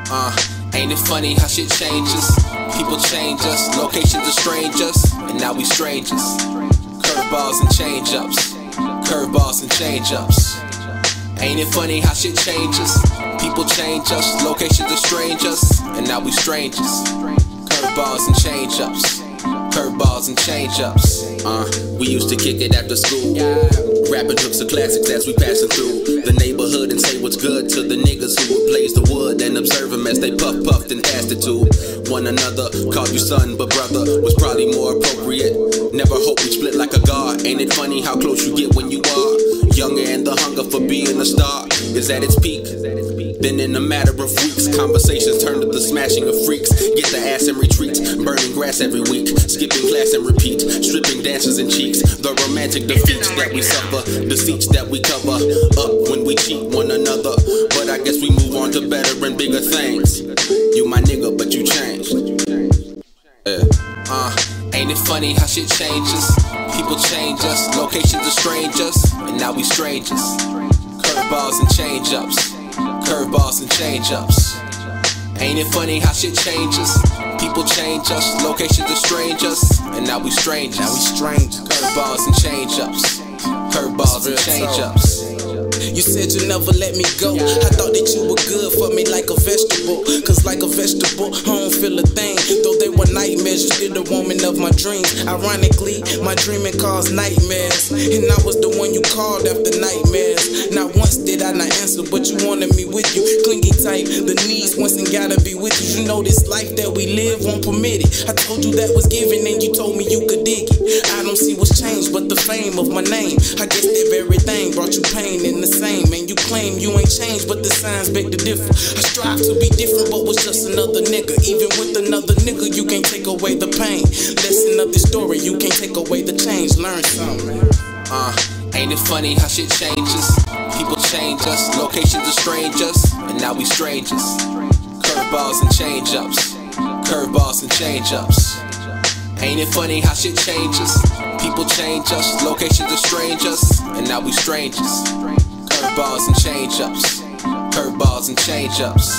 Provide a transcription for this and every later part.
Ain't it funny how shit changes? People change us, locations are strangers, and now we strangers. Curveballs and change-ups, curveballs and change-ups. Ain't it funny how shit changes? People change us, locations are strangers, and now we strangers. Curveballs and change-ups, curveballs and change-ups. We used to kick it after school, rapping hooks of classics as we passing through the neighborhood and say what's good to the niggas who would blaze the wood and observe them as they puffed and passed it to one another. Called you son, but brother was probably more appropriate. Never hope we split like a guard. Ain't it funny how close you get when you are younger, and the hunger for being a star is at its peak. Then in a matter of weeks, conversations turn to the smashing of freaks. Get the ass in retreat, burning grass every week, skipping class and repeat, stripping dancers in cheeks. The romantic defeats that we suffer, deceits that we cover up when we cheat one another. But I guess we move on to better and bigger things. You my nigga, but you changed. Ain't it funny how shit changes? People change us, locations are strangers, and now we strangers. Curveballs and change-ups, curveballs and change-ups. Ain't it funny how shit changes? People change us, locations are strangers, and now we strangers. Curveballs and change-ups, curveballs and change-ups. You said you never let me go. I thought that you were good for me like a vegetable. Cause like a vegetable, I don't feel a thing. Though they were nightmares, you still the woman of my dreams. Ironically, my dreaming caused nightmares, and I was the one you called after nightmares. Not once did I not answer, but you wanted me with you. Clingy tight, the needs once and gotta be with you. You know this life that we live won't permit it. I told you that was given and you told me you could dig it. I don't see what's changed but the fame of my name. I guess that very thing brought you pain in the same. And you claim you ain't changed, but the signs beg to differ. I strive to be different, but was just another nigga. Even with another nigga, you can't take away the pain. Lesson of this story, you can't take away the change. Learn something. Ain't it funny how shit changes? People change us, locations are strangers, and now we strangers. Curveballs and change-ups, curveballs and change-ups. Ain't it funny how shit changes? People change us, locations are strangers, and now we strangers. Curveballs and change-ups, curveballs and change-ups.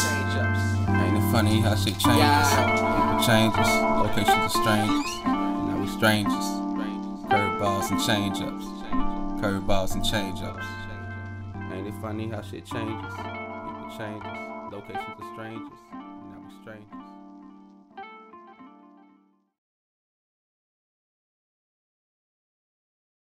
Ain't it funny how shit changes? People change us, locations are strangers, and now we strangers. Curveballs and change-ups, curveballs and change-ups. Ain't it funny how shit changes? People change us, locations are strangers, and now we strangers.